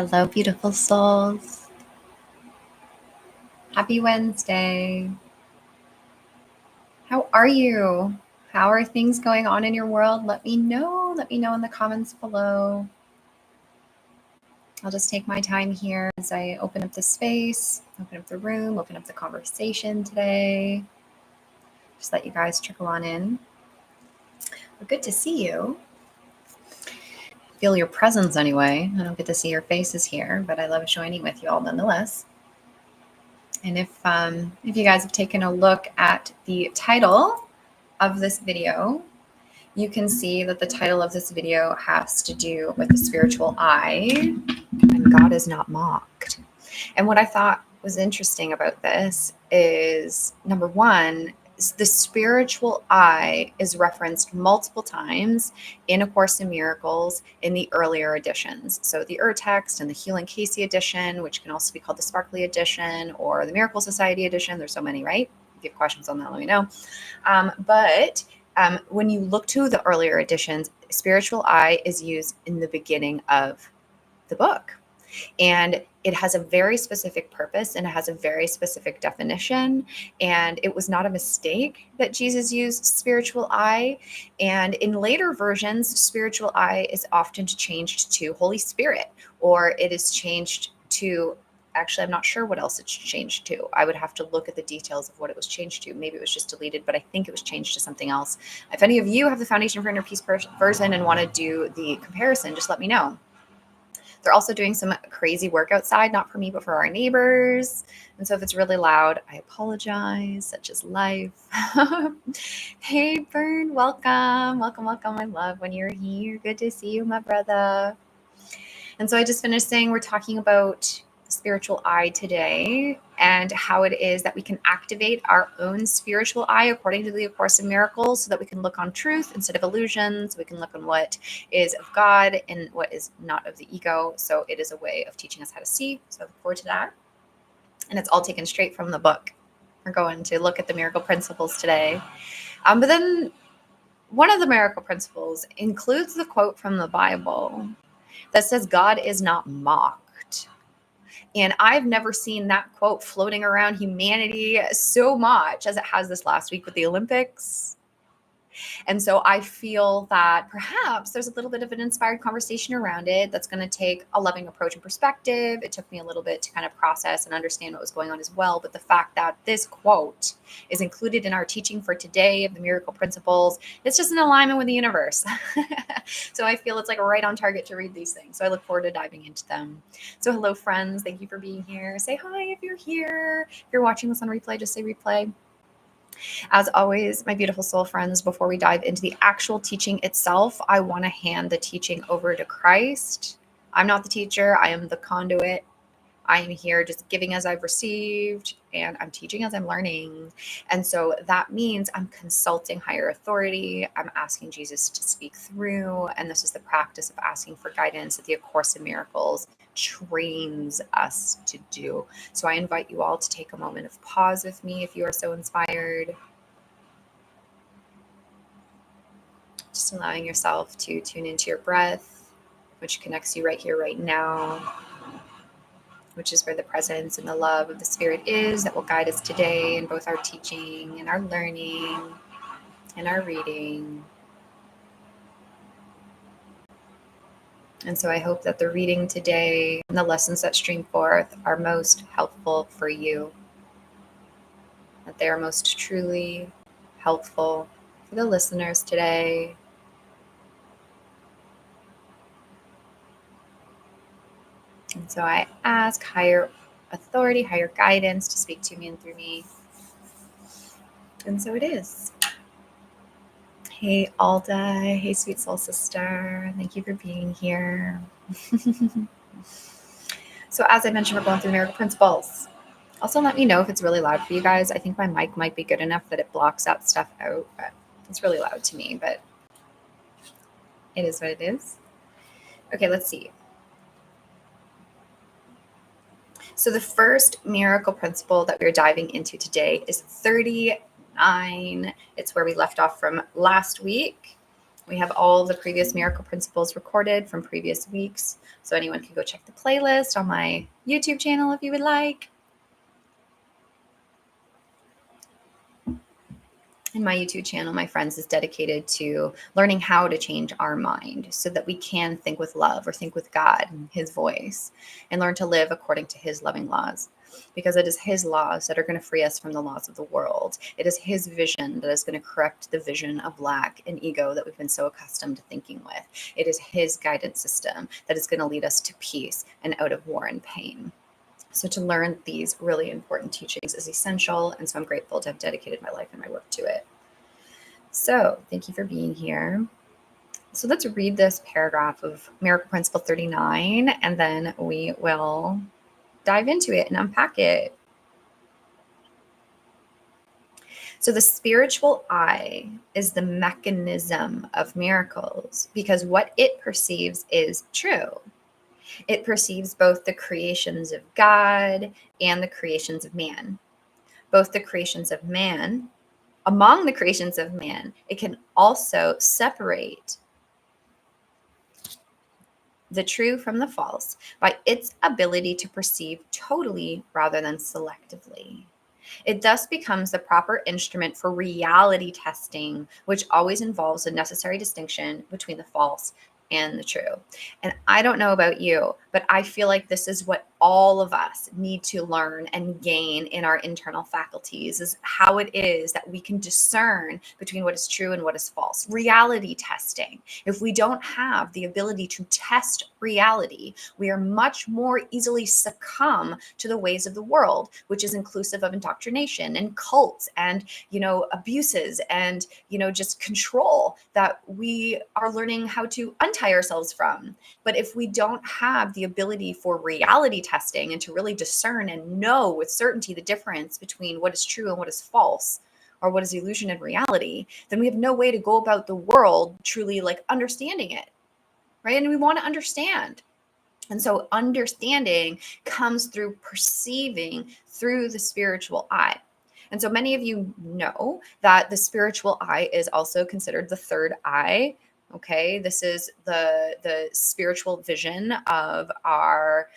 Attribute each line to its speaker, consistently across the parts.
Speaker 1: Hello, beautiful souls. Happy Wednesday. How are you? How are things going on in your world? Let me know. Let me know in the comments below. I'll just take my time here as I open up the space, open up the room, open up the conversation today. Just let you guys trickle on in. Well, good to see you. Feel your presence anyway. I don't get to see your faces here, but I love joining with you all nonetheless. And if you guys have taken a look at the title of this video, you can see that the title of this video has to do with the spiritual eye, and God is not mocked. And what I thought was interesting about this is, number one, the spiritual eye is referenced multiple times in A Course in Miracles in the earlier editions. So the Text and the Healing Casey edition, which can also be called the Sparkly edition or the Miracle Society edition. There's so many, right? If you have questions on that, let me know. But when you look to the earlier editions, spiritual eye is used in the beginning of the book. And it has a very specific purpose and it has a very specific definition. And it was not a mistake that Jesus used spiritual eye. And in later versions, spiritual eye is often changed to Holy Spirit, or it is changed to, actually, I'm not sure what else it's changed to. I would have to look at the details of what it was changed to. Maybe it was just deleted, but I think it was changed to something else. If any of you have the Foundation for Inner Peace version and want to do the comparison, just let me know. They're also doing some crazy work outside, not for me, but for our neighbors. And so if it's really loud, I apologize, such is life. Hey, Bern, welcome. Welcome, welcome. I love when you're here. Good to see you, my brother. And so I just finished saying we're talking about spiritual eye today and how it is that we can activate our own spiritual eye according to the A Course in Miracles, so that we can look on truth instead of illusions. We can look on what is of God and what is not of the ego. So it is a way of teaching us how to see. So I look forward to that. And it's all taken straight from the book. We're going to look at the miracle principles today. But then one of the miracle principles includes the quote from the Bible that says God is not mocked. And I've never seen that quote floating around humanity so much as it has this last week with the Olympics. And so I feel that perhaps there's a little bit of an inspired conversation around it that's going to take a loving approach and perspective. It took me a little bit to kind of process and understand what was going on as well. But the fact that this quote is included in our teaching for today of the miracle principles, it's just in alignment with the universe. So I feel it's like right on target to read these things. So I look forward to diving into them. So hello, friends. Thank you for being here. Say hi if you're here. If you're watching this on replay, just say replay. As always, my beautiful soul friends, before we dive into the actual teaching itself, I want to hand the teaching over to Christ. I'm not the teacher. I am the conduit. I am here just giving as I've received, and I'm teaching as I'm learning. And so that means I'm consulting higher authority. I'm asking Jesus to speak through. And this is the practice of asking for guidance that the A Course in Miracles trains us to do. So I invite you all to take a moment of pause with me if you are so inspired. Just allowing yourself to tune into your breath, which connects you right here, right now, which is where the presence and the love of the Spirit is that will guide us today in both our teaching and our learning and our reading. And so I hope that the reading today and the lessons that stream forth are most helpful for you, that they are most truly helpful for the listeners today. And so I ask higher authority, higher guidance to speak to me and through me. And so it is. Hey, Alda. Hey, sweet soul sister. Thank you for being here. So as I mentioned, we're going through miracle principles. Also, let me know if it's really loud for you guys. I think my mic might be good enough that it blocks that stuff out, but it's really loud to me, but it is what it is. Okay, let's see. So the first miracle principle that we're diving into today is 39. It's where we left off from last week, We have all the previous miracle principles recorded from previous weeks. So anyone can go check the playlist on my YouTube channel if you would like. And my YouTube channel, my friends, is dedicated to learning how to change our mind so that we can think with love or think with God and his voice and learn to live according to his loving laws. Because it is his laws that are going to free us from the laws of the world. It is his vision that is going to correct the vision of lack and ego that we've been so accustomed to thinking with. It is his guidance system that is going to lead us to peace and out of war and pain. So to learn these really important teachings is essential. And so I'm grateful to have dedicated my life and my work to it. So thank you for being here. So let's read this paragraph of Miracle Principle 39, and then we will dive into it and unpack it. So the spiritual eye is the mechanism of miracles because what it perceives is true. It perceives both the creations of God and the creations of man. Both the creations of man, among the creations of man, it can also separate the true from the false by its ability to perceive totally rather than selectively. It thus becomes the proper instrument for reality testing, which always involves a necessary distinction between the false and the true. And I don't know about you, but I feel like this is what all of us need to learn and gain in our internal faculties, is how it is that we can discern between what is true and what is false. Reality testing. If we don't have the ability to test reality, we are much more easily succumb to the ways of the world, which is inclusive of indoctrination and cults and, abuses and, just control that we are learning how to untie ourselves from. But if we don't have the ability for reality testing and to really discern and know with certainty the difference between what is true and what is false, or what is illusion and reality, then we have no way to go about the world truly understanding it, right? And we want to understand. And so understanding comes through perceiving through the spiritual eye. And so many of you know that the spiritual eye is also considered the third eye. Okay, this is the spiritual vision of our,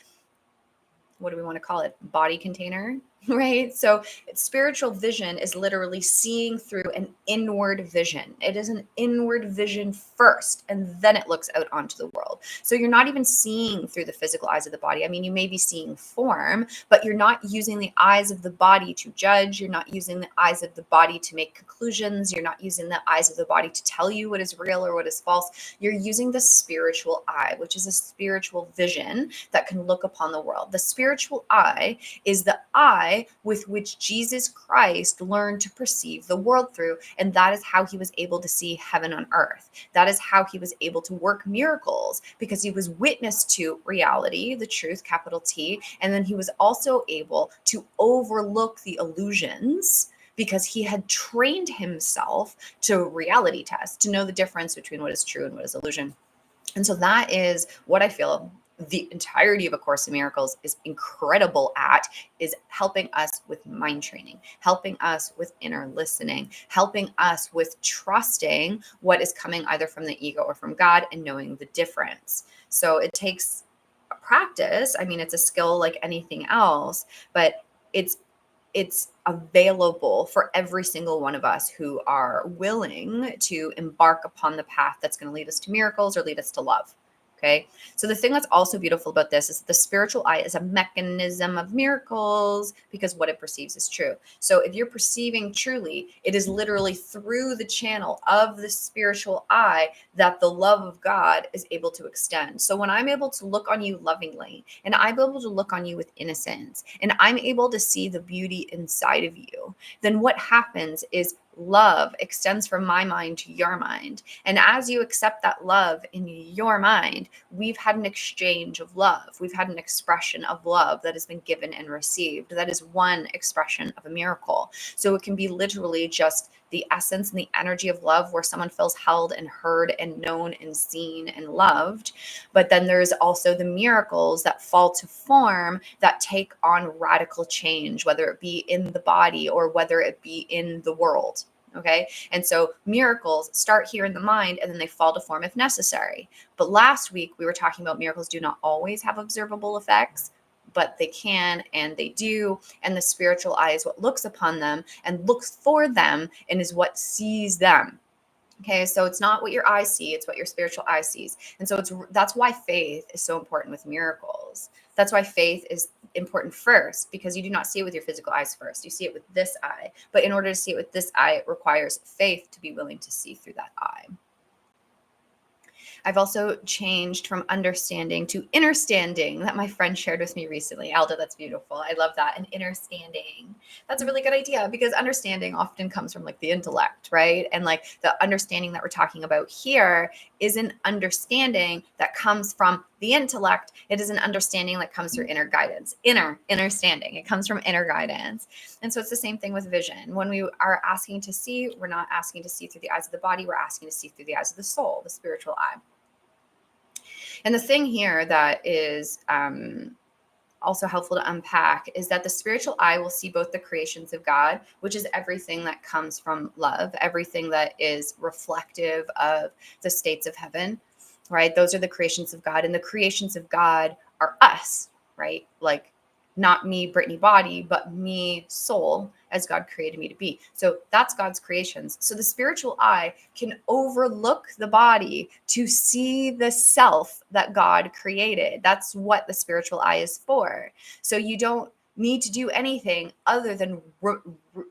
Speaker 1: what do we want to call it? Body container, right? So spiritual vision is literally seeing through an inward vision. It is an inward vision first, and then it looks out onto the world. So you're not even seeing through the physical eyes of the body. I mean, you may be seeing form, but you're not using the eyes of the body to judge. You're not using the eyes of the body to make conclusions. You're not using the eyes of the body to tell you what is real or what is false. You're using the spiritual eye, which is a spiritual vision that can look upon the world. The spiritual eye is the eye with which Jesus Christ learned to perceive the world through. And that is how he was able to see heaven on earth. That is how he was able to work miracles, because he was witness to reality, the truth, capital T. And then he was also able to overlook the illusions because he had trained himself to reality test, to know the difference between what is true and what is illusion. And so that is what I feel the entirety of A Course in Miracles is incredible at, is helping us with mind training, helping us with inner listening, helping us with trusting what is coming either from the ego or from God and knowing the difference. So it takes a practice. I mean, it's a skill like anything else, but it's available for every single one of us who are willing to embark upon the path that's going to lead us to miracles or lead us to love. Okay. So the thing that's also beautiful about this is that the spiritual eye is a mechanism of miracles because what it perceives is true. So if you're perceiving truly, it is literally through the channel of the spiritual eye that the love of God is able to extend. So when I'm able to look on you lovingly, and I'm able to look on you with innocence, and I'm able to see the beauty inside of you, then what happens is love extends from my mind to your mind. And as you accept that love in your mind, we've had an exchange of love. We've had an expression of love that has been given and received. That is one expression of a miracle. So it can be literally just the essence and the energy of love where someone feels held and heard and known and seen and loved. But then there's also the miracles that fall to form that take on radical change, whether it be in the body or whether it be in the world. Okay. And so miracles start here in the mind and then they fall to form if necessary. But last week we were talking about miracles do not always have observable effects, but they can and they do. And the spiritual eye is what looks upon them and looks for them and is what sees them. Okay, so it's not what your eye sees, it's what your spiritual eye sees. And so that's why faith is so important with miracles. That's why faith is important first, because you do not see it with your physical eyes first. You see it with this eye. But in order to see it with this eye, it requires faith to be willing to see through that eye. I've also changed from understanding to understanding that my friend shared with me recently. Alda, that's beautiful. I love that. And understanding. That's a really good idea, because understanding often comes from like the intellect, right? And like the understanding that we're talking about here is an understanding that comes from the intellect. It is an understanding that comes through inner guidance, understanding. It comes from inner guidance. And so it's the same thing with vision. When we are asking to see, we're not asking to see through the eyes of the body. We're asking to see through the eyes of the soul, the spiritual eye. And the thing here that is also helpful to unpack is that the spiritual eye will see both the creations of God, which is everything that comes from love, everything that is reflective of the states of heaven, right? Those are the creations of God. And the creations of God are us, right? Like not me, Brittany body, but me, soul, as God created me to be. So that's God's creations. So the spiritual eye can overlook the body to see the self that God created. That's what the spiritual eye is for. So you don't need to do anything other than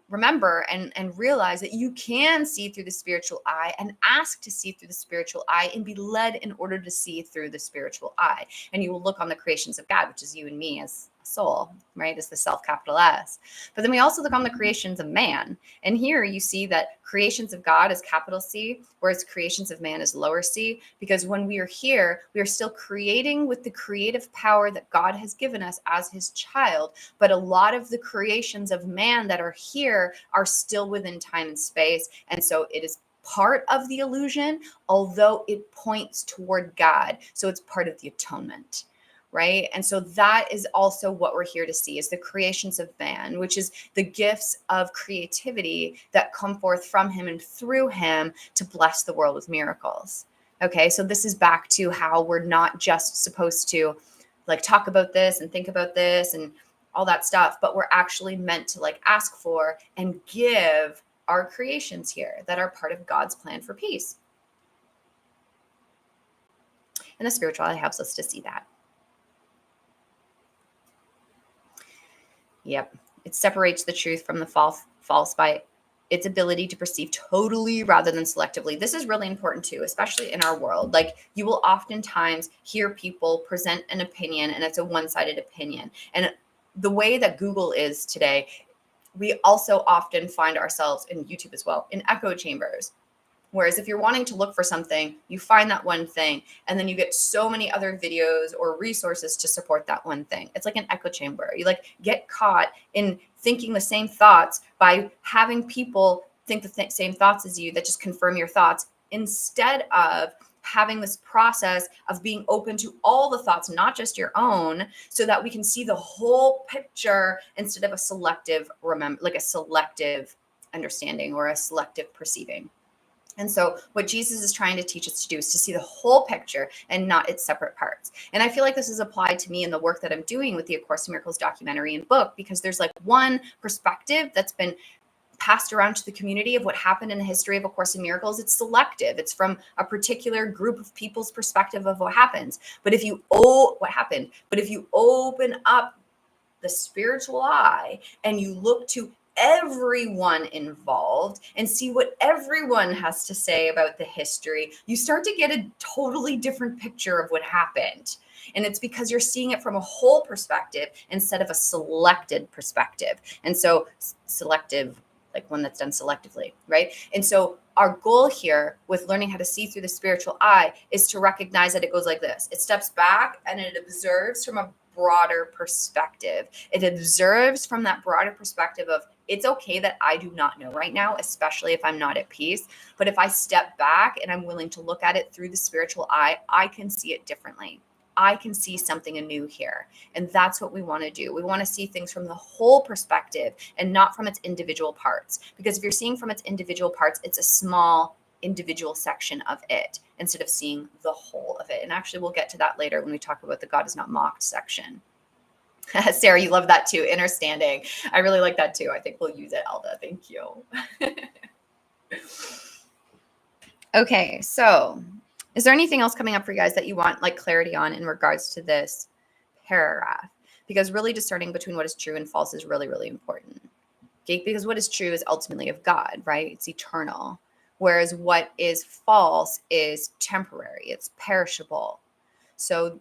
Speaker 1: remember and realize that you can see through the spiritual eye and ask to see through the spiritual eye and be led in order to see through the spiritual eye. And you will look on the creations of God, which is you and me as soul, right? Is the self, capital S. But then we also look on the creations of man. And here you see that creations of God is capital C, whereas creations of man is lower c, because when we are here, we are still creating with the creative power that God has given us as his child. But a lot of the creations of man that are here are still within time and space. And so it is part of the illusion, although it points toward God. So it's part of the atonement. Right. And so that is also what we're here to see, is the creations of man, which is the gifts of creativity that come forth from him and through him to bless the world with miracles. Okay. So this is back to how we're not just supposed to like talk about this and think about this and all that stuff, but we're actually meant to like ask for and give our creations here that are part of God's plan for peace. And the spiritual eye helps us to see that. Yep. It separates the truth from the false by its ability to perceive totally rather than selectively. This is really important too, especially in our world. Like you will oftentimes hear people present an opinion and it's a one-sided opinion. And the way that Google is today, we also often find ourselves in YouTube as well, in echo chambers. Whereas if you're wanting to look for something, you find that one thing, and then you get so many other videos or resources to support that one thing. It's like an echo chamber. You like get caught in thinking the same thoughts by having people think the same thoughts as you that just confirm your thoughts, instead of having this process of being open to all the thoughts, not just your own, so that we can see the whole picture instead of a selective understanding or a selective perceiving. And so what Jesus is trying to teach us to do is to see the whole picture and not its separate parts. And I feel like this is applied to me in the work that I'm doing with the A Course in Miracles documentary and book, because there's like one perspective that's been passed around to the community of what happened in the history of A Course in Miracles. It's selective. It's from a particular group of people's perspective of what happens. But if you open up the spiritual eye and you look to everyone involved and see what everyone has to say about the history, you start to get a totally different picture of what happened. And it's because you're seeing it from a whole perspective instead of a selected perspective. And so selective, like one that's done selectively, right? And so our goal here with learning how to see through the spiritual eye is to recognize that it goes like this. It steps back and it observes from a broader perspective. It observes from that broader perspective of, it's okay that I do not know right now, especially if I'm not at peace. But if I step back and I'm willing to look at it through the spiritual eye, I can see it differently. I can see something anew here. And that's what we want to do. We want to see things from the whole perspective and not from its individual parts. Because if you're seeing from its individual parts, it's a small individual section of it instead of seeing the whole of it. And actually, we'll get to that later when we talk about the God is not mocked section. Sarah, you love that too. Inner standing. I really like that too. I think we'll use it, Elda. Thank you. Okay, so is there anything else coming up for you guys that you want like clarity on in regards to this paragraph? Because really discerning between what is true and false is really, really important. Okay? Because what is true is ultimately of God, right? It's eternal. Whereas what is false is temporary. It's perishable. So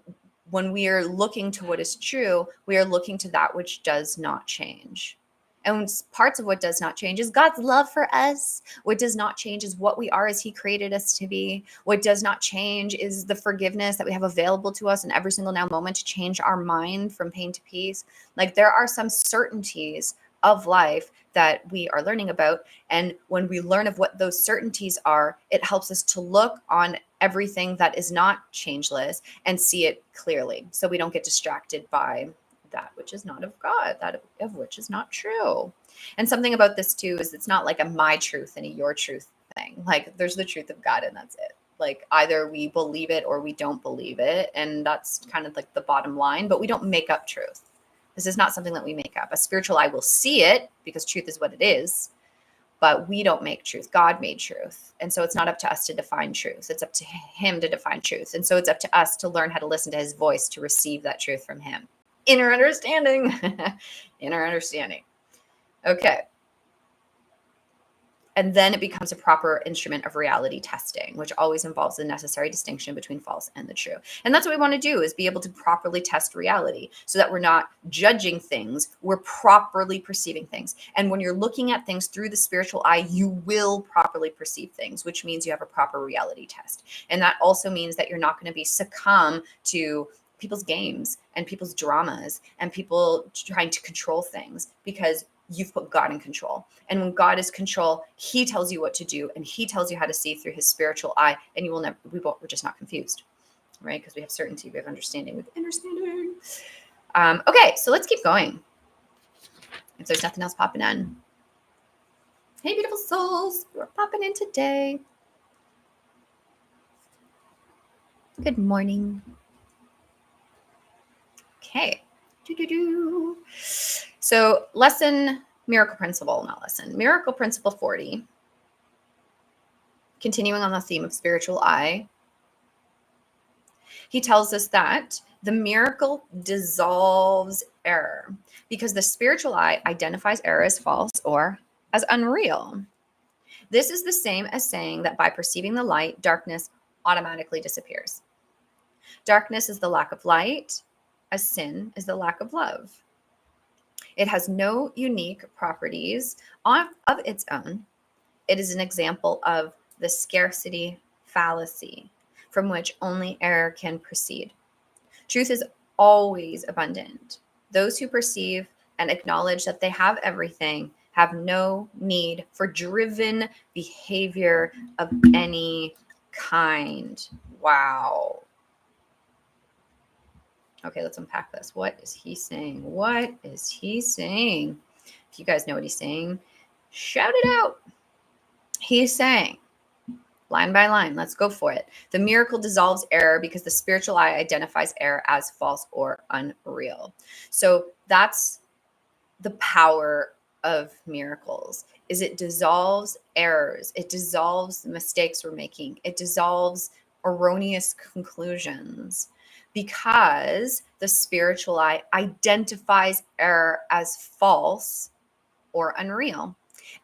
Speaker 1: when we are looking to what is true, we are looking to that which does not change. And parts of what does not change is God's love for us. What does not change is what we are as he created us to be. What does not change is the forgiveness that we have available to us in every single now moment to change our mind from pain to peace. Like there are some certainties of life that we are learning about. And when we learn of what those certainties are, it helps us to look on everything that is not changeless and see it clearly. So we don't get distracted by that which is not of God, that of which is not true. And something about this too is it's not like a my truth and a your truth thing. Like there's the truth of God and that's it. Like either we believe it or we don't believe it. And that's kind of like the bottom line, but we don't make up truth. This is not something that we make up. A spiritual eye will see it because truth is what it is, but we don't make truth. God made truth. And so it's not up to us to define truth. It's up to him to define truth. And so it's up to us to learn how to listen to his voice to receive that truth from him. Inner understanding. Inner understanding. Okay. And then it becomes a proper instrument of reality testing, which always involves the necessary distinction between false and the true. And that's what we want to do, is be able to properly test reality so that we're not judging things, we're properly perceiving things. And when you're looking at things through the spiritual eye, you will properly perceive things, which means you have a proper reality test. And that also means that you're not going to be succumb to people's games and people's dramas and people trying to control things, because you've put God in control. And when God is in control, he tells you what to do and he tells you how to see through his spiritual eye, and you will never, we're just not confused, right? Because we have certainty, we have understanding, we have understanding. Okay, so let's keep going. If there's nothing else popping in. Hey, beautiful souls, we're popping in today. Good morning. Okay. So miracle principle 40, continuing on the theme of spiritual eye. He tells us that the miracle dissolves error because the spiritual eye identifies error as false or as unreal. This is the same as saying that by perceiving the light, darkness automatically disappears. Darkness is the lack of light, as sin is the lack of love. It has no unique properties of its own. It is an example of the scarcity fallacy, from which only error can proceed. Truth is always abundant. Those who perceive and acknowledge that they have everything have no need for driven behavior of any kind. Wow. Okay, let's unpack this. What is he saying? What is he saying? If you guys know what he's saying, shout it out. He's saying, line by line, let's go for it. The miracle dissolves error because the spiritual eye identifies error as false or unreal. So that's the power of miracles, is it dissolves errors. It dissolves the mistakes we're making. It dissolves erroneous conclusions, because the spiritual eye identifies error as false or unreal.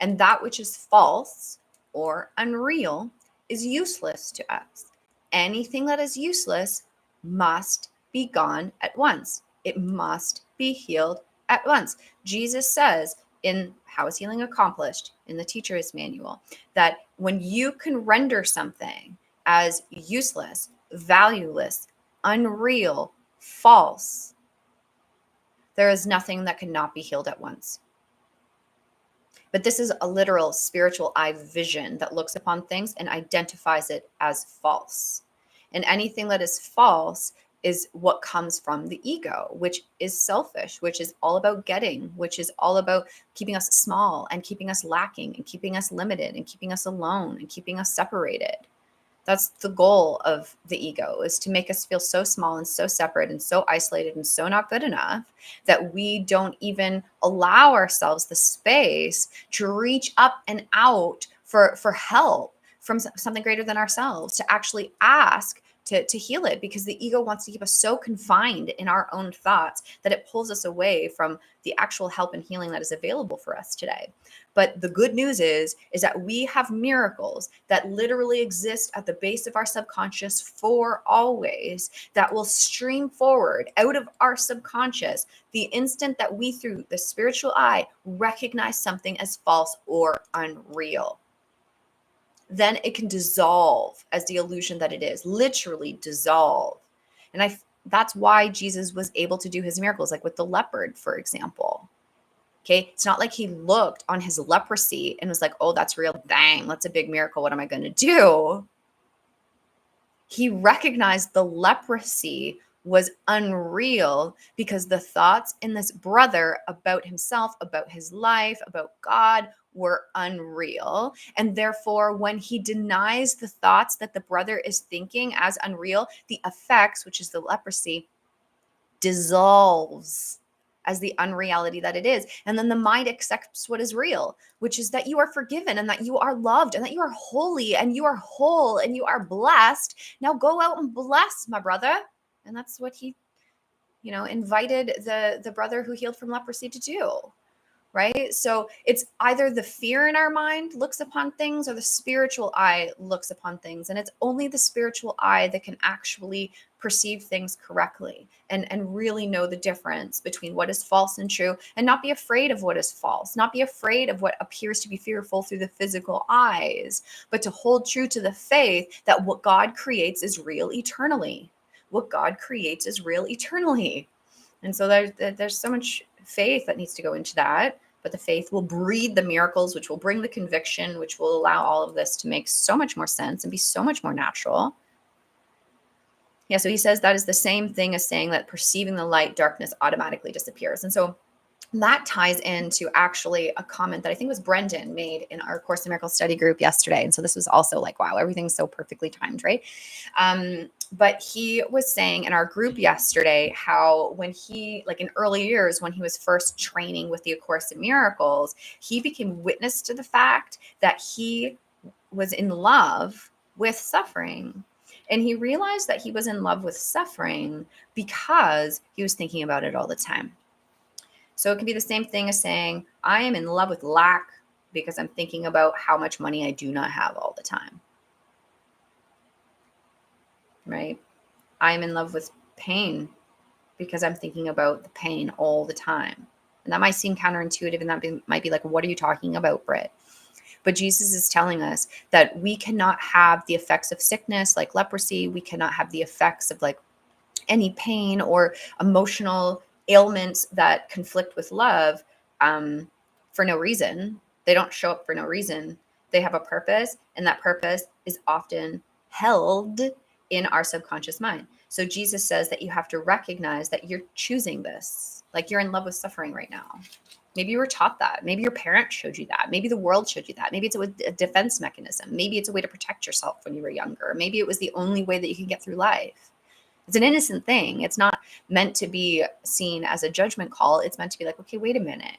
Speaker 1: And that which is false or unreal is useless to us. Anything that is useless must be gone at once. It must be healed at once. Jesus says in How is Healing Accomplished, in the Teacher's Manual, that when you can render something as useless, valueless, unreal, false, there is nothing that cannot be healed at once. But this is a literal spiritual eye vision that looks upon things and identifies it as false. And anything that is false is what comes from the ego, which is selfish, which is all about getting, which is all about keeping us small and keeping us lacking and keeping us limited and keeping us alone and keeping us separated. That's the goal of the ego, is to make us feel so small and so separate and so isolated and so not good enough that we don't even allow ourselves the space to reach up and out for help from something greater than ourselves, to actually ask to heal it, because the ego wants to keep us so confined in our own thoughts that it pulls us away from the actual help and healing that is available for us today. But the good news is that we have miracles that literally exist at the base of our subconscious for always, that will stream forward out of our subconscious the instant that we, through the spiritual eye, recognize something as false or unreal. Then it can dissolve as the illusion that it is, literally dissolve. And that's why Jesus was able to do his miracles, like with the leopard, for example. Okay, it's not like he looked on his leprosy and was like, oh, that's real. Dang, that's a big miracle. What am I going to do? He recognized the leprosy was unreal because the thoughts in this brother about himself, about his life, about God were unreal. And therefore, when he denies the thoughts that the brother is thinking as unreal, the effects, which is the leprosy, dissolves as the unreality that it is. And then the mind accepts what is real, which is that you are forgiven and that you are loved and that you are holy and you are whole and you are blessed. Now go out and bless my brother. And that's what he, invited the brother who healed from leprosy to do. Right? So it's either the fear in our mind looks upon things or the spiritual eye looks upon things. And it's only the spiritual eye that can actually perceive things correctly and really know the difference between what is false and true, and not be afraid of what is false, not be afraid of what appears to be fearful through the physical eyes, but to hold true to the faith that what God creates is real eternally. What God creates is real eternally. And so there's so much faith that needs to go into that, but the faith will breed the miracles, which will bring the conviction, which will allow all of this to make so much more sense and be so much more natural. Yeah, so he says that is the same thing as saying that perceiving the light, darkness automatically disappears. And so that ties into actually a comment that I think was Brendan made in our Course in Miracles study group yesterday. And so this was also like, wow, everything's so perfectly timed, right? But he was saying in our group yesterday how when he, like in early years, when he was first training with the A Course in Miracles, he became witness to the fact that he was in love with suffering. And he realized that he was in love with suffering because he was thinking about it all the time. So it can be the same thing as saying, I am in love with lack because I'm thinking about how much money I do not have all the time. Right? I'm in love with pain because I'm thinking about the pain all the time. And that might seem counterintuitive, and that might be like, what are you talking about, Britt? But Jesus is telling us that we cannot have the effects of sickness like leprosy. We cannot have the effects of like any pain or emotional ailments that conflict with love for no reason. They don't show up for no reason. They have a purpose, and that purpose is often held in our subconscious mind. So Jesus says that you have to recognize that you're choosing this. Like you're in love with suffering right now. Maybe you were taught that. Maybe your parents showed you that. Maybe the world showed you that. Maybe it's a defense mechanism. Maybe it's a way to protect yourself when you were younger. Maybe it was the only way that you can get through life. It's an innocent thing. It's not meant to be seen as a judgment call. It's meant to be like, okay, wait a minute.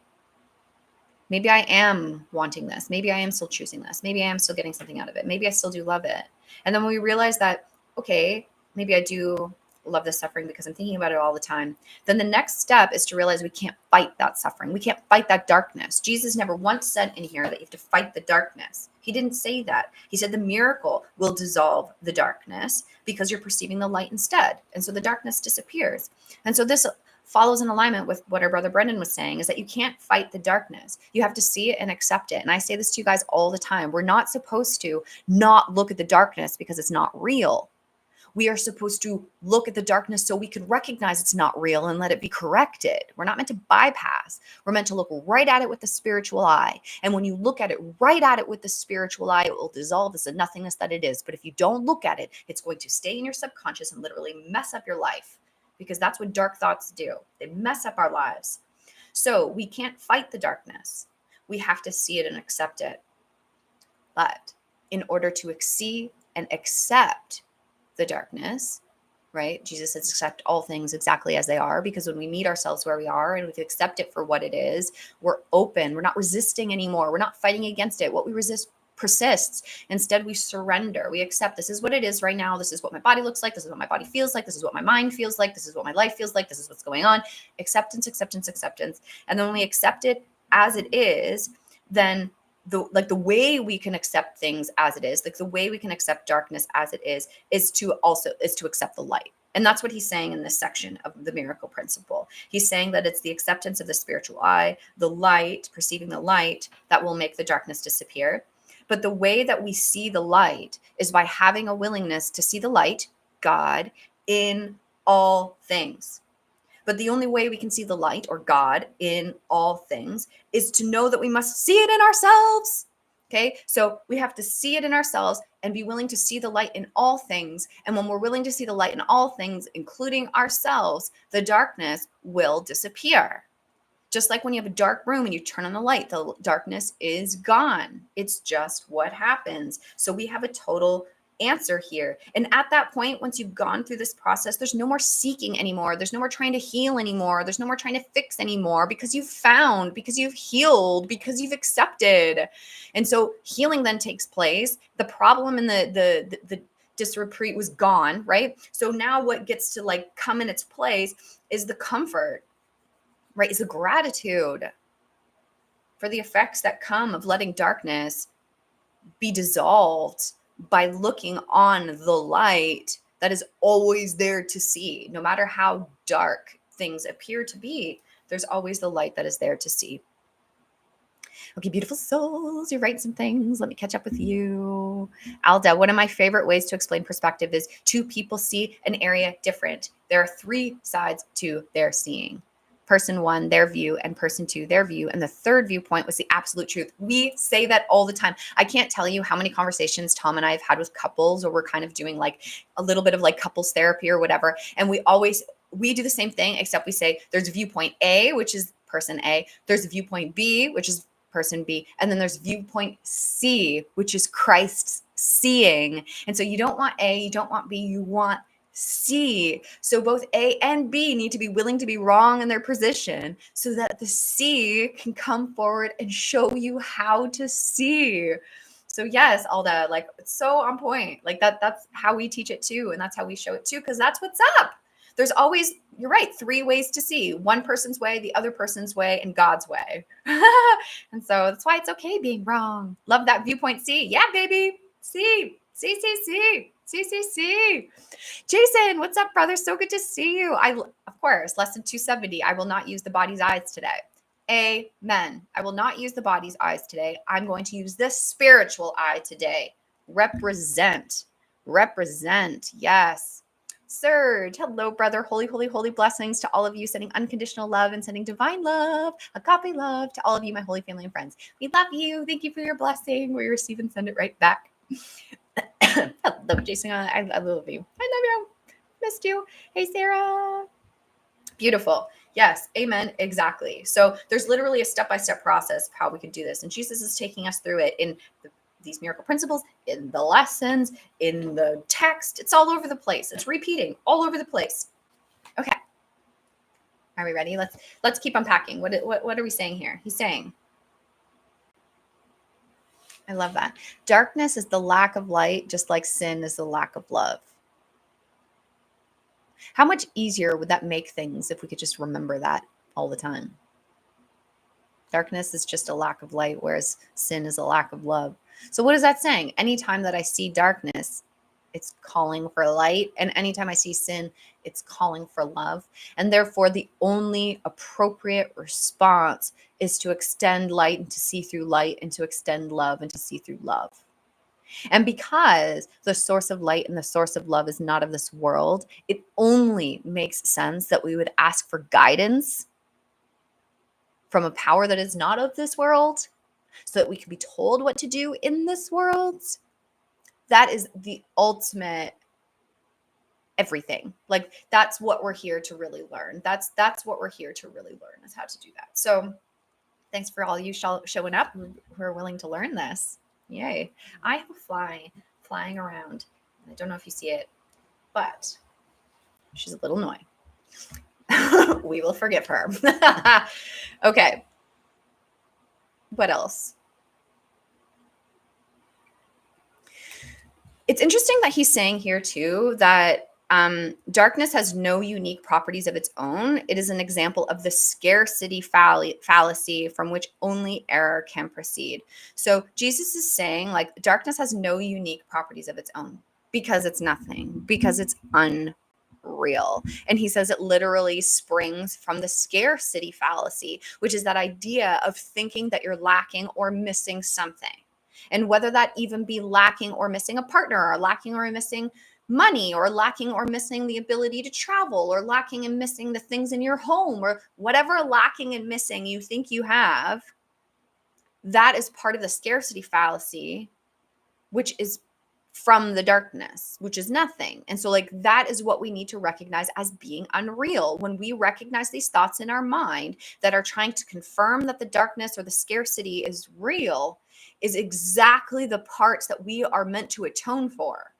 Speaker 1: Maybe I am wanting this. Maybe I am still choosing this. Maybe I am still getting something out of it. Maybe I still do love it. And then when we realize that, okay, maybe I do love this suffering because I'm thinking about it all the time, then the next step is to realize we can't fight that suffering. We can't fight that darkness. Jesus never once said in here that you have to fight the darkness. He didn't say that. He said the miracle will dissolve the darkness because you're perceiving the light instead. And so the darkness disappears. And so this follows in alignment with what our brother Brendan was saying, is that you can't fight the darkness. You have to see it and accept it. And I say this to you guys all the time. We're not supposed to not look at the darkness because it's not real.
Speaker 2: We are supposed to look at the darkness so we can recognize it's not real and let it be corrected. We're not meant to bypass. We're meant to look right at it with the spiritual eye. And when you look at it right at it with the spiritual eye, it will dissolve as the nothingness that it is. But if you don't look at it, it's going to stay in your subconscious and literally mess up your life, because that's what dark thoughts do. They mess up our lives. So we can't fight the darkness. We have to see it and accept it. But in order to see and accept the darkness, right? Jesus says, accept all things exactly as they are, because when we meet ourselves where we are and we accept it for what it is, we're open. We're not resisting anymore. We're not fighting against it. What we resist persists. Instead, we surrender. We accept this is what it is right now. This is what my body looks like. This is what my body feels like. This is what my mind feels like. This is what my life feels like. This is what's going on. Acceptance, acceptance, acceptance. And then when we accept it as it is, then the way we can accept things as it is, like the way we can accept darkness as it is to accept the light. And that's what he's saying in this section of the miracle principle. He's saying that it's the acceptance of the spiritual eye, the light, perceiving the light, that will make the darkness disappear. But the way that we see the light is by having a willingness to see the light, God, in all things. But the only way we can see the light, or God, in all things is to know that we must see it in ourselves. Okay, so we have to see it in ourselves and be willing to see the light in all things. And when we're willing to see the light in all things, including ourselves, the darkness will disappear. Just like when you have a dark room and you turn on the light, the darkness is gone. It's just what happens. So we have a total answer here. And at that point, once you've gone through this process, there's no more seeking anymore. There's no more trying to heal anymore. There's no more trying to fix anymore, because you've found, because you've healed, because you've accepted. And so healing then takes place. The problem and the disrepute was gone, right? So now what gets to like come in its place is the comfort, right? Is the gratitude for the effects that come of letting darkness be dissolved by looking on the light that is always there to see. No matter how dark things appear to be, there's always the light that is there to see. Okay, beautiful souls, you're writing some things. Let me catch up with you. Alda, one of my favorite ways to explain perspective is two people see an area different. There are three sides to their seeing. Person one, their view, and person two, their view. And the third viewpoint was the absolute truth. We say that all the time. I can't tell you how many conversations Tom and I have had with couples, or we're kind of doing like a little bit of like couples therapy or whatever. And we do the same thing, except we say there's viewpoint A, which is person A. There's viewpoint B, which is person B. And then there's viewpoint C, which is Christ's seeing. And so you don't want A, you don't want B, you want C. So both A and B need to be willing to be wrong in their position so that the C can come forward and show you how to see. So yes, Alda, like it's so on point. Like that's how we teach it too. And that's how we show it too, because that's what's up. There's always, you're right, three ways to see: one person's way, the other person's way, and God's way. And so that's why it's okay being wrong. Love that viewpoint C. Yeah, baby. C. Jason, what's up, brother? So good to see you. Of course, lesson 270. I will not use the body's eyes today. Amen. I will not use the body's eyes today. I'm going to use the spiritual eye today. Represent. Yes. Serge, hello, brother. Holy, holy, holy blessings to all of you, sending unconditional love and sending divine love, agape love to all of you, my holy family and friends. We love you. Thank you for your blessing. We receive and send it right back. Hello, Jason. I love you. I love you. Missed you. Hey, Sarah. Beautiful. Yes. Amen. Exactly. So there's literally a step-by-step process of how we can do this. And Jesus is taking us through it in these miracle principles, in the lessons, in the text. It's all over the place. It's repeating all over the place. Okay. Are we ready? Let's keep unpacking. What are we saying here? He's saying, I love that. Darkness is the lack of light, just like sin is the lack of love. How much easier would that make things if we could just remember that all the time? Darkness is just a lack of light, whereas sin is a lack of love. So what is that saying? Anytime that I see darkness, it's calling for light. And anytime I see sin, it's calling for love. And therefore, the only appropriate response is to extend light and to see through light, and to extend love and to see through love. And because the source of light and the source of love is not of this world, it only makes sense that we would ask for guidance from a power that is not of this world so that we can be told what to do in this world. That is the ultimate everything. Like, that's what we're here to really learn. That's what we're here to really learn, is how to do that. So thanks for all you showing up who are willing to learn this. Yay. I have a fly flying around. I don't know if you see it, but she's a little annoying. We will forgive her. Okay. What else? It's interesting that he's saying here too that darkness has no unique properties of its own. It is an example of the scarcity fallacy from which only error can proceed. So Jesus is saying, like, darkness has no unique properties of its own because it's nothing, because it's unreal. And he says it literally springs from the scarcity fallacy, which is that idea of thinking that you're lacking or missing something. And whether that even be lacking or missing a partner, or lacking or missing money, or lacking or missing the ability to travel, or lacking and missing the things in your home, or whatever lacking and missing you think you have, that is part of the scarcity fallacy, which is from the darkness, which is nothing. And so, like, that is what we need to recognize as being unreal. When we recognize these thoughts in our mind that are trying to confirm that the darkness or the scarcity is real, is exactly the parts that we are meant to atone for,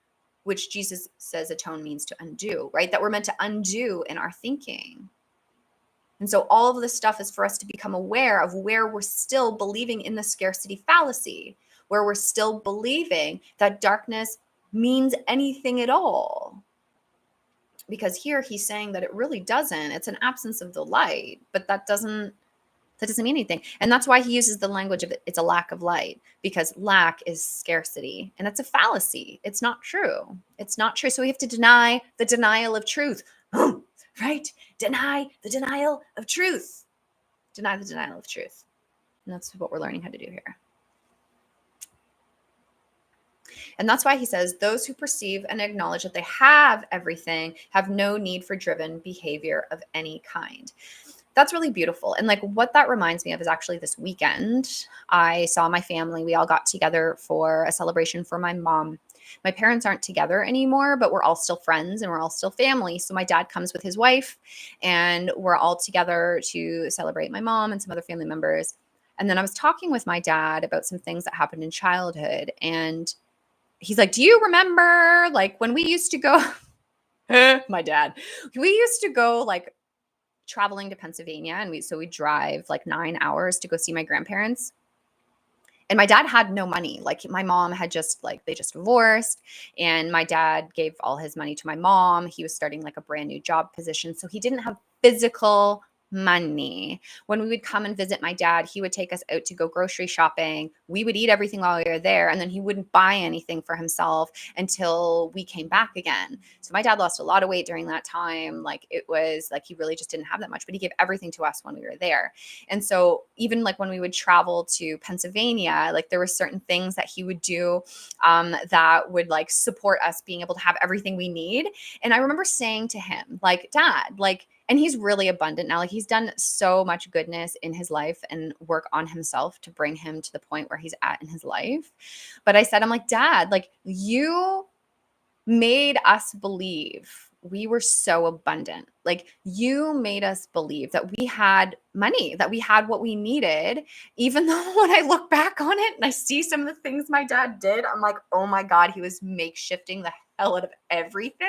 Speaker 2: which Jesus says atone means to undo, right? That we're meant to undo in our thinking. And so all of this stuff is for us to become aware of where we're still believing in the scarcity fallacy, where we're still believing that darkness means anything at all. Because here he's saying that it really doesn't. It's an absence of the light, but that doesn't mean anything. And that's why he uses the language of it's a lack of light, because lack is scarcity, and it's a fallacy. It's not true. It's not true. So we have to deny the denial of truth, right? Deny the denial of truth. Deny the denial of truth. And that's what we're learning how to do here. And that's why he says, those who perceive and acknowledge that they have everything have no need for driven behavior of any kind. That's really beautiful. And like, what that reminds me of is actually this weekend, I saw my family. We all got together for a celebration for my mom. My parents aren't together anymore, but we're all still friends and we're all still family. So my dad comes with his wife and we're all together to celebrate my mom and some other family members. And then I was talking with my dad about some things that happened in childhood. And he's like, do you remember like when we used to go, my dad, we used to go like traveling to Pennsylvania, and we drive like 9 hours to go see my grandparents. And my dad had no money. Like, my mom had just they just divorced, and my dad gave all his money to my mom. He was starting like a brand new job position, so he didn't have physical money. When we would come and visit my dad, he would take us out to go grocery shopping. We would eat everything while we were there, and then he wouldn't buy anything for himself until we came back again. So my dad lost a lot of weight during that time. Like, it was like he really just didn't have that much, but he gave everything to us when we were there. And so even like when we would travel to Pennsylvania, like there were certain things that he would do that would like support us being able to have everything we need. And I remember saying to him, like, Dad, like, and he's really abundant now. Like, he's done so much goodness in his life and work on himself to bring him to the point where he's at in his life. But I said, I'm like, Dad, like, you made us believe we were so abundant. Like, you made us believe that we had money, that we had what we needed, even though when I look back on it and I see some of the things my dad did, I'm like, oh my God, he was makeshifting the hell out of everything.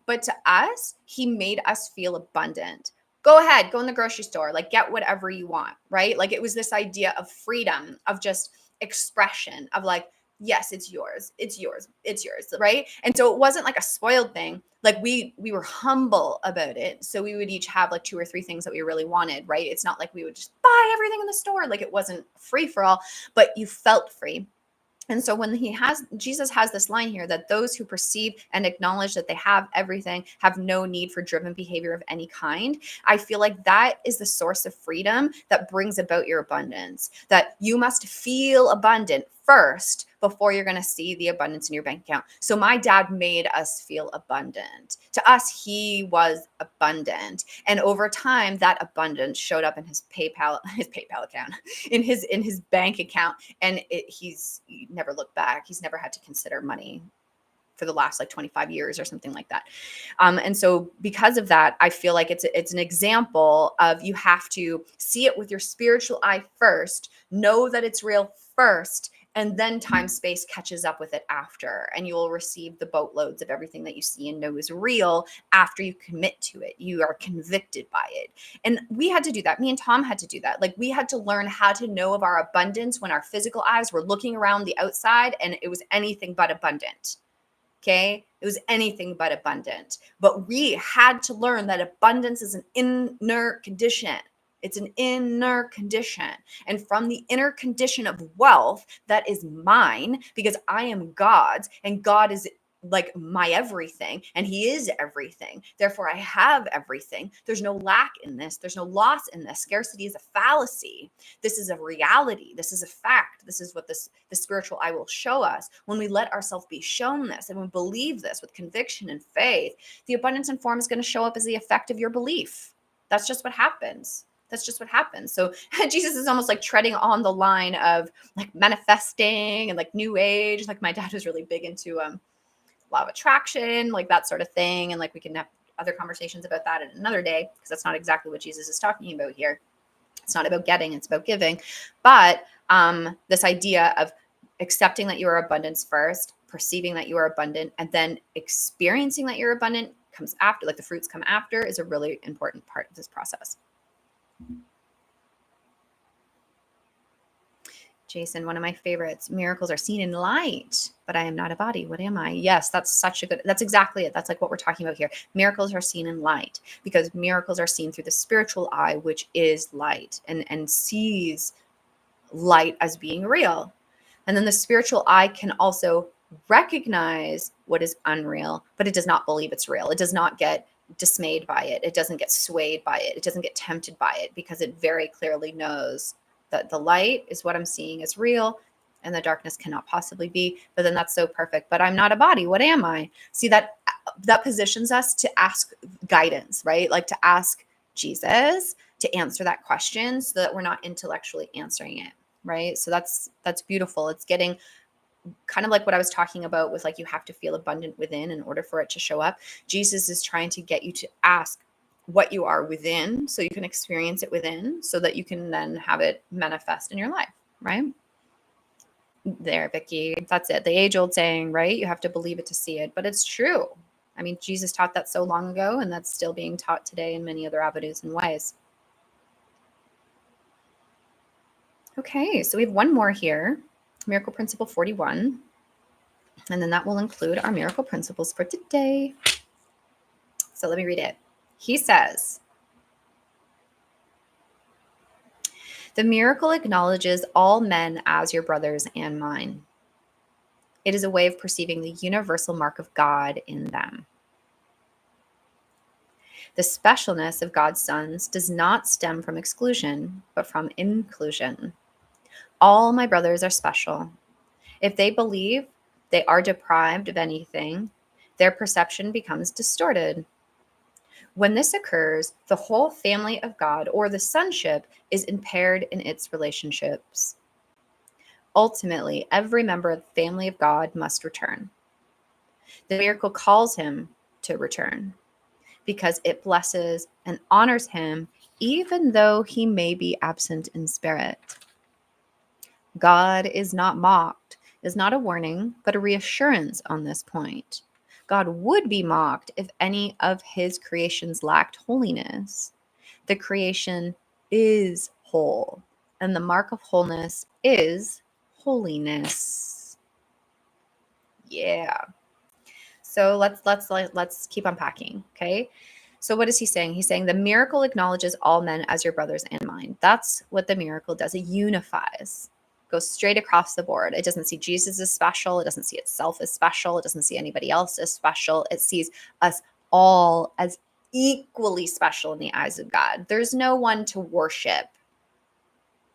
Speaker 2: But to us, he made us feel abundant. Go ahead, go in the grocery store, like get whatever you want, right? Like, it was this idea of freedom, of just expression, of like, yes, it's yours, it's yours, it's yours, right? And so it wasn't like a spoiled thing. Like, we were humble about it. So we would each have like 2 or 3 things that we really wanted, right? It's not like we would just buy everything in the store. Like, it wasn't free for all, but you felt free. And so when Jesus has this line here that those who perceive and acknowledge that they have everything have no need for driven behavior of any kind, I feel like that is the source of freedom that brings about your abundance, that you must feel abundant first before you're going to see the abundance in your bank account. So my dad made us feel abundant. To us, he was abundant. And over time, that abundance showed up in his PayPal account, in his bank account. And he's never looked back. He's never had to consider money for the last like 25 years or something like that. And so because of that, I feel like it's an example of, you have to see it with your spiritual eye first, know that it's real first, and then time space catches up with it after, and you will receive the boatloads of everything that you see and know is real after you commit to it. You are convicted by it. And we had to do that. Me and Tom had to do that. Like, we had to learn how to know of our abundance when our physical eyes were looking around the outside and it was anything but abundant. Okay. It was anything but abundant. But we had to learn that abundance is an inner condition. It's an inner condition. And from the inner condition of wealth that is mine, because I am God's, and God is like my everything, and he is everything. Therefore, I have everything. There's no lack in this. There's no loss in this. Scarcity is a fallacy. This is a reality. This is a fact. This is what the spiritual eye will show us. When we let ourselves be shown this and we believe this with conviction and faith, the abundance in form is going to show up as the effect of your belief. That's just what happens. That's just what happens. So Jesus is almost like treading on the line of like manifesting and like new age. Like, my dad was really big into law of attraction, like that sort of thing. And like, we can have other conversations about that in another day, because that's not exactly what Jesus is talking about here. It's not about getting, it's about giving. But this idea of accepting that you are abundance first, perceiving that you are abundant, and then experiencing that you're abundant comes after, like the fruits come after, is a really important part of this process. Jason, one of my favorites, miracles are seen in light, but I am not a body. What am I? Yes, that's exactly it. That's like what we're talking about here. Miracles are seen in light, because miracles are seen through the spiritual eye, which is light, and sees light as being real. And then the spiritual eye can also recognize what is unreal, but it does not believe it's real. It does not get dismayed by it. It doesn't get swayed by it. It doesn't get tempted by it, because it very clearly knows that the light is what I'm seeing as real, and the darkness cannot possibly be. But then that's so perfect. But I'm not a body. What am I? See, that positions us to ask guidance, right? Like to ask Jesus to answer that question, so that we're not intellectually answering it, right? So that's beautiful. It's getting kind of like what I was talking about with, like, you have to feel abundant within in order for it to show up. Jesus is trying to get you to ask what you are within, so you can experience it within, so that you can then have it manifest in your life, right? There, Vicky, that's it. The age-old saying, right? You have to believe it to see it, but it's true. I mean, Jesus taught that so long ago, and that's still being taught today in many other avenues and ways. Okay, so we have one more here, Miracle Principle 41, and then that will include our miracle principles for today. So let me read it. He says, the miracle acknowledges all men as your brothers and mine. It is a way of perceiving the universal mark of God in them. The specialness of God's sons does not stem from exclusion, but from inclusion. All my brothers are special. If they believe they are deprived of anything, their perception becomes distorted. When this occurs, the whole family of God, or the sonship, is impaired in its relationships. Ultimately, every member of the family of God must return. The miracle calls him to return, because it blesses and honors him, even though he may be absent in spirit. God is not mocked is not a warning, but a reassurance on this point. God would be mocked if any of his creations lacked holiness. The creation is whole, and the mark of wholeness is holiness. Yeah. So let's keep unpacking, okay? So what is he saying? He's saying the miracle acknowledges all men as your brothers and mine. That's what the miracle does. It unifies. Goes straight across the board. It doesn't see Jesus as special. It doesn't see itself as special. It doesn't see anybody else as special. It sees us all as equally special in the eyes of God. There's no one to worship.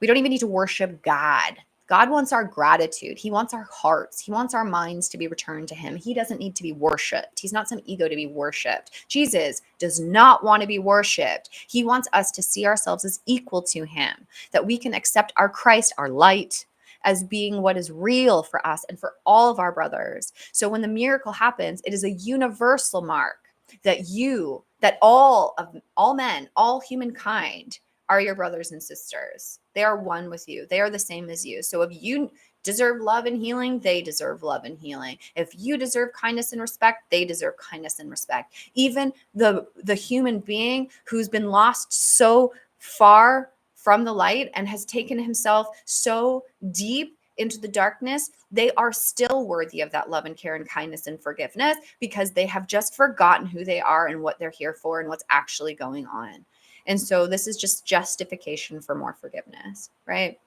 Speaker 2: We don't even need to worship God. God wants our gratitude. He wants our hearts. He wants our minds to be returned to him. He doesn't need to be worshiped. He's not some ego to be worshiped. Jesus does not want to be worshiped. He wants us to see ourselves as equal to him, that we can accept our Christ, our light, as being what is real for us and for all of our brothers. So when the miracle happens, it is a universal mark that all men, all humankind are your brothers and sisters. They are one with you. They are the same as you. So if you deserve love and healing, they deserve love and healing. If you deserve kindness and respect, they deserve kindness and respect. Even the human being who's been lost so far from the light and has taken himself so deep into the darkness, they are still worthy of that love and care and kindness and forgiveness, because they have just forgotten who they are and what they're here for and what's actually going on. And so this is just justification for more forgiveness, right?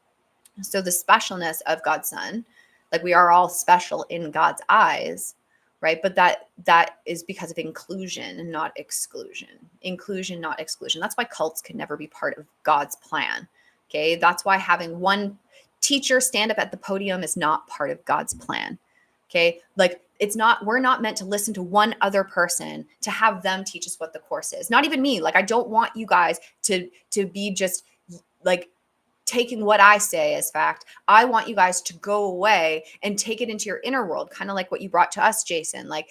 Speaker 2: So the specialness of God's Son, like we are all special in God's eyes, right? But that is because of inclusion and not exclusion. Inclusion, not exclusion. That's why cults can never be part of God's plan. Okay. That's why having one teacher stand up at the podium is not part of God's plan. Okay. Like we're not meant to listen to one other person to have them teach us what the course is. Not even me. Like, I don't want you guys to be just like taking what I say as fact. I want you guys to go away and take it into your inner world, kind of like what you brought to us, Jason. Like,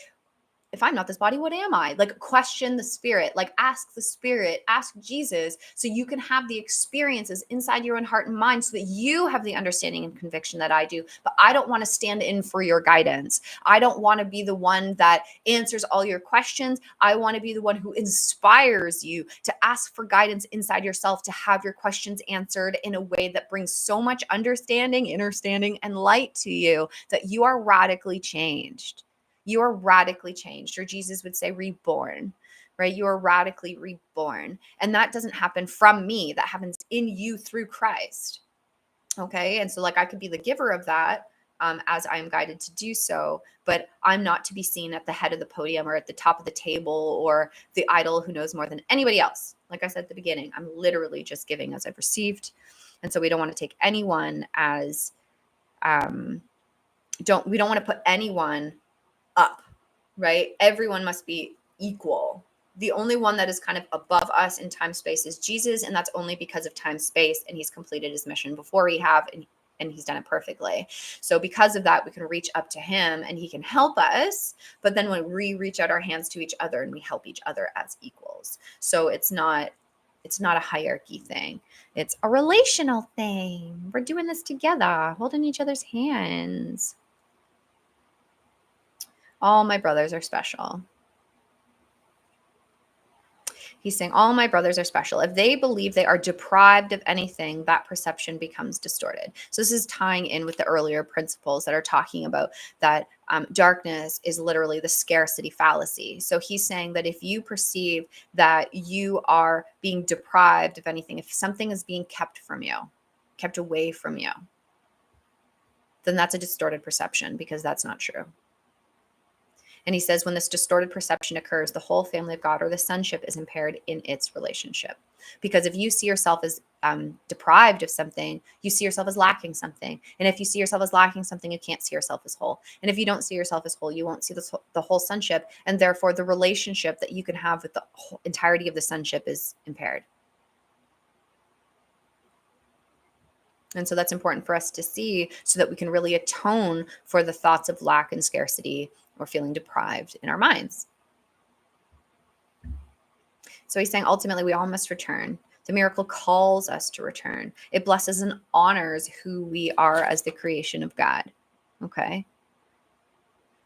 Speaker 2: if I'm not this body, what am I? Like, question the spirit, like ask the spirit, ask Jesus, so you can have the experiences inside your own heart and mind, so that you have the understanding and conviction that I do. But I don't want to stand in for your guidance. I don't want to be the one that answers all your questions. I want to be the one who inspires you to ask for guidance inside yourself, to have your questions answered in a way that brings so much understanding, understanding, and light to you that you are radically changed. You are radically changed, or Jesus would say reborn, right? You are radically reborn. And that doesn't happen from me. That happens in you through Christ. Okay. And so like I could be the giver of that as I am guided to do so, but I'm not to be seen at the head of the podium or at the top of the table or the idol who knows more than anybody else. Like I said at the beginning, I'm literally just giving as I've received. And so we don't want to take anyone as, we don't want to put anyone up, right? Everyone must be equal. The only one that is kind of above us in time space is Jesus, and that's only because of time space, and he's completed his mission before we have, and he's done it perfectly. So because of that, we can reach up to him and he can help us, but then when we reach out our hands to each other and we help each other as equals. So it's not a hierarchy thing. It's a relational thing. We're doing this together, holding each other's hands. All my brothers are special. He's saying all my brothers are special. If they believe they are deprived of anything, that perception becomes distorted. So this is tying in with the earlier principles that are talking about that darkness is literally the scarcity fallacy. So he's saying that if you perceive that you are being deprived of anything, if something is being kept from you, kept away from you, then that's a distorted perception, because that's not true. And he says, when this distorted perception occurs, the whole family of God, or the sonship, is impaired in its relationship. Because if you see yourself as deprived of something, you see yourself as lacking something. And if you see yourself as lacking something, you can't see yourself as whole. And if you don't see yourself as whole, you won't see the whole sonship. And therefore, the relationship that you can have with the whole entirety of the sonship is impaired. And so that's important for us to see, so that we can really atone for the thoughts of lack and scarcity or feeling deprived in our minds. So he's saying ultimately we all must return. The miracle calls us to return. It blesses and honors who we are as the creation of God. Okay.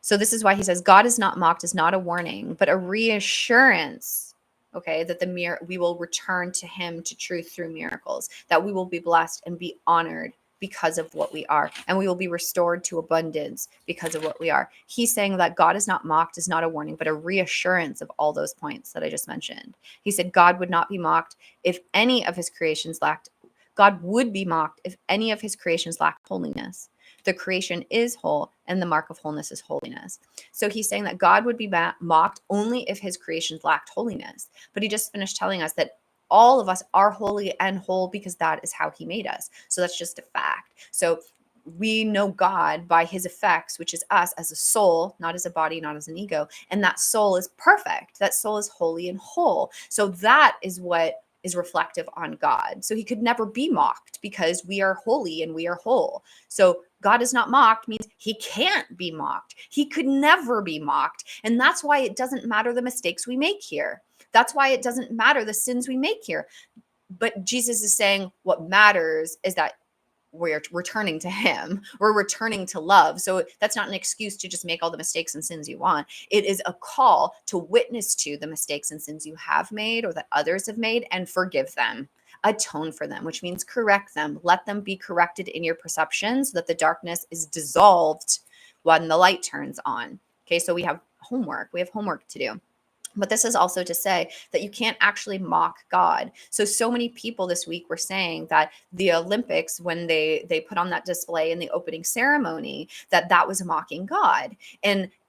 Speaker 2: So this is why he says God is not mocked is not a warning, but a reassurance. Okay, that we will return to him, to truth through miracles, that we will be blessed and be honored because of what we are, and we will be restored to abundance because of what we are. He's saying that God is not mocked is not a warning, but a reassurance of all those points that I just mentioned. He said God would not be mocked if any of his creations lacked. God would be mocked if any of his creations lacked holiness. The creation is whole, and the mark of wholeness is holiness. So he's saying that God would be mocked only if his creations lacked holiness. But he just finished telling us that all of us are holy and whole because that is how he made us. So that's just a fact. So we know God by his effects, which is us as a soul, not as a body, not as an ego. And that soul is perfect. That soul is holy and whole. So that is what is reflective on God. So he could never be mocked because we are holy and we are whole. So God is not mocked means he can't be mocked. He could never be mocked. And that's why it doesn't matter the mistakes we make here. That's why it doesn't matter the sins we make here. But Jesus is saying what matters is that we're returning to him. We're returning to love. So that's not an excuse to just make all the mistakes and sins you want. It is a call to witness to the mistakes and sins you have made or that others have made and forgive them. Atone for them, which means correct them. Let them be corrected in your perception so that the darkness is dissolved when the light turns on. Okay, so we have homework. We have homework to do. But this is also to say that you can't actually mock God. So many people this week were saying that the Olympics, when they put on that display in the opening ceremony, that was mocking God.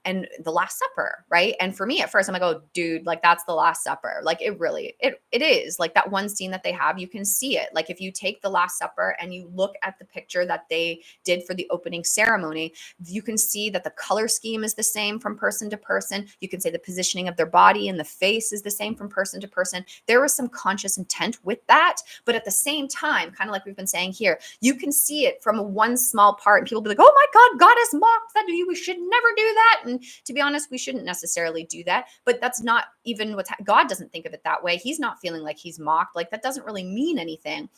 Speaker 2: And the Last Supper, right? And for me at first, I'm like, oh, dude, like that's the Last Supper. Like it really, it is like that one scene that they have, you can see it. Like if you take the Last Supper and you look at the picture that they did for the opening ceremony, you can see that the color scheme is the same from person to person. You can say the positioning of their body and the face is the same from person to person. There was some conscious intent with that. But at the same time, kind of like we've been saying here, you can see it from one small part and people be like, oh my God, God is mocked. That we should never do that. And to be honest, we shouldn't necessarily do that, but that's not even what God doesn't think of it that way. He's not feeling like he's mocked. Like that doesn't really mean anything.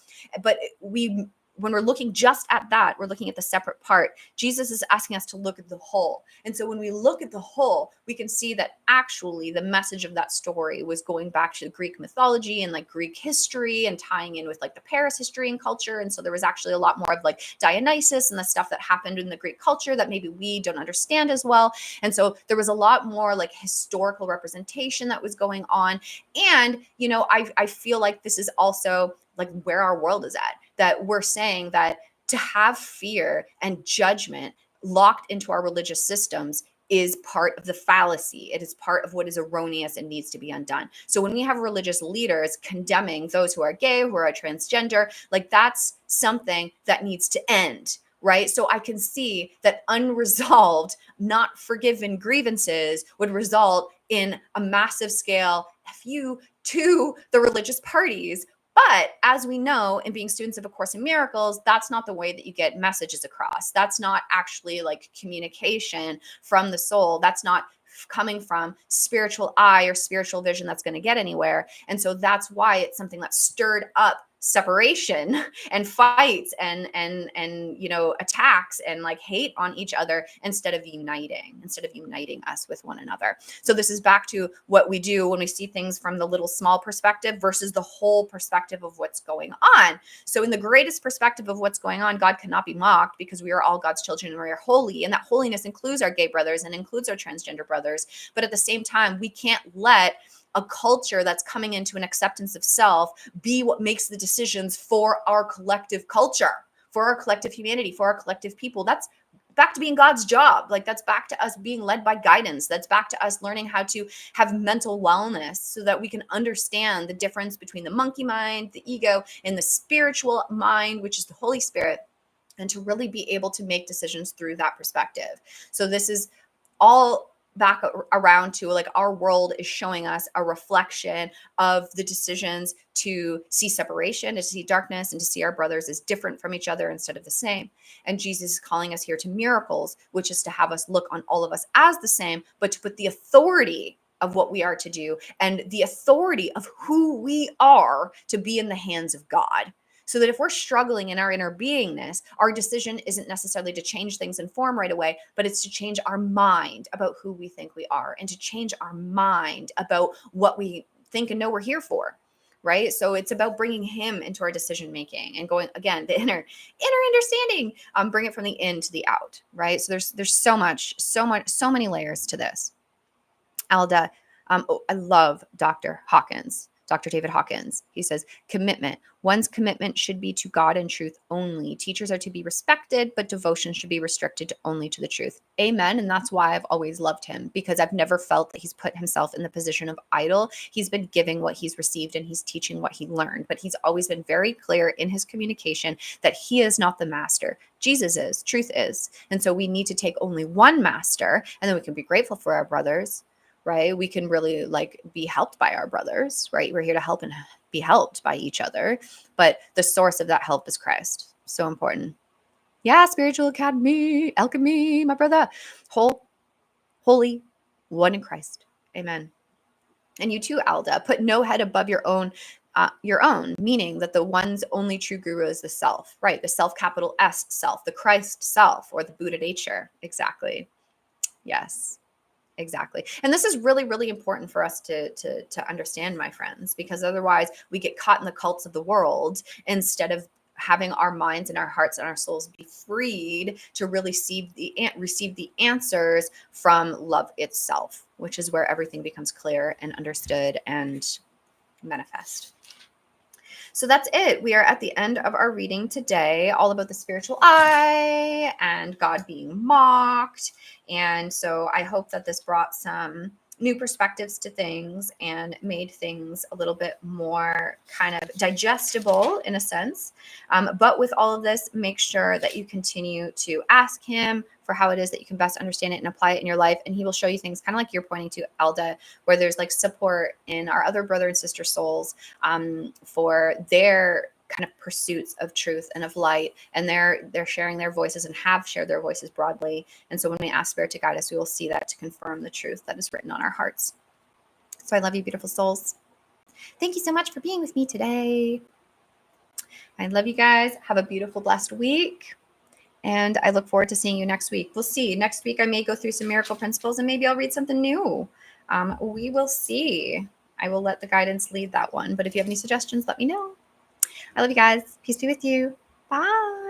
Speaker 2: But when we're looking just at that, we're looking at the separate part. Jesus is asking us to look at the whole. And so when we look at the whole, we can see that actually the message of that story was going back to Greek mythology and like Greek history and tying in with like the Paris history and culture. And so there was actually a lot more of like Dionysus and the stuff that happened in the Greek culture that maybe we don't understand as well. And so there was a lot more like historical representation that was going on. And, you know, I feel like this is also like where our world is at, that we're saying that to have fear and judgment locked into our religious systems is part of the fallacy. It is part of what is erroneous and needs to be undone. So when we have religious leaders condemning those who are gay, who are transgender, like that's something that needs to end. Right. So I can see that unresolved, not forgiven grievances would result in a massive scale FU to the religious parties. But as we know, in being students of A Course in Miracles, that's not the way that you get messages across. That's not actually like communication from the soul. That's not coming from spiritual eye or spiritual vision that's going to get anywhere. And so that's why it's something that stirred up separation and fights and you know, attacks and like hate on each other instead of uniting us with one another. So this is back to what we do when we see things from the little small perspective versus the whole perspective of what's going on. So in the greatest perspective of what's going on, God cannot be mocked because we are all God's children and we are holy, and that holiness includes our gay brothers and includes our transgender brothers. But at the same time, we can't let a culture that's coming into an acceptance of self be what makes the decisions for our collective culture, for our collective humanity, for our collective people. That's back to being God's job. Like that's back to us being led by guidance. That's back to us learning how to have mental wellness so that we can understand the difference between the monkey mind, the ego, and the spiritual mind, which is the Holy Spirit, and to really be able to make decisions through that perspective. So this is all back around to like our world is showing us a reflection of the decisions to see separation, to see darkness, and to see our brothers as different from each other instead of the same. And Jesus is calling us here to miracles, which is to have us look on all of us as the same, but to put the authority of what we are to do and the authority of who we are to be in the hands of God. So that if we're struggling in our inner beingness, our decision isn't necessarily to change things in form right away, but it's to change our mind about who we think we are and to change our mind about what we think and know we're here for, right? So it's about bringing him into our decision making and going, again, the inner understanding, bring it from the in to the out, right? So there's so many layers to this. Alda, I love Dr. Hawkins. Dr. David Hawkins. He says, commitment. One's commitment should be to God and truth only. Teachers are to be respected, but devotion should be restricted only to the truth. Amen. And that's why I've always loved him, because I've never felt that he's put himself in the position of idol. He's been giving what he's received and he's teaching what he learned, but he's always been very clear in his communication that he is not the master. Jesus is, truth is. And so we need to take only one master, and then we can be grateful for our brothers, right? We can really be helped by our brothers, right? We're here to help and be helped by each other. But the source of that help is Christ. So important. Yeah, spiritual academy, alchemy, my brother. Holy, one in Christ. Amen. And you too, Alda, put no head above your own, meaning that the one's only true guru is the self, right? The self, capital S self, the Christ self, or the Buddha nature. Exactly. Yes. Exactly. And this is really, really important for us to understand, my friends, because otherwise we get caught in the cults of the world instead of having our minds and our hearts and our souls be freed to really receive the answers from love itself, which is where everything becomes clear and understood and manifest. So that's it. We are at the end of our reading today, all about the spiritual eye and God being mocked. And so I hope that this brought some new perspectives to things and made things a little bit more kind of digestible in a sense. But with all of this, make sure that you continue to ask him for how it is that you can best understand it and apply it in your life. And he will show you things kind of like you're pointing to, Elda, where there's support in our other brother and sister souls for their kind of pursuits of truth and of light, and they're sharing their voices and have shared their voices broadly. And so when we ask Spirit to guide us, we will see that to confirm the truth that is written on our hearts. So I love you, beautiful souls. Thank you so much for being with me today. I love you guys. Have a beautiful, blessed week. And I look forward to seeing you next week. We'll see. Next week, I may go through some miracle principles and maybe I'll read something new. We will see. I will let the guidance lead that one. But if you have any suggestions, let me know. I love you guys. Peace be with you. Bye.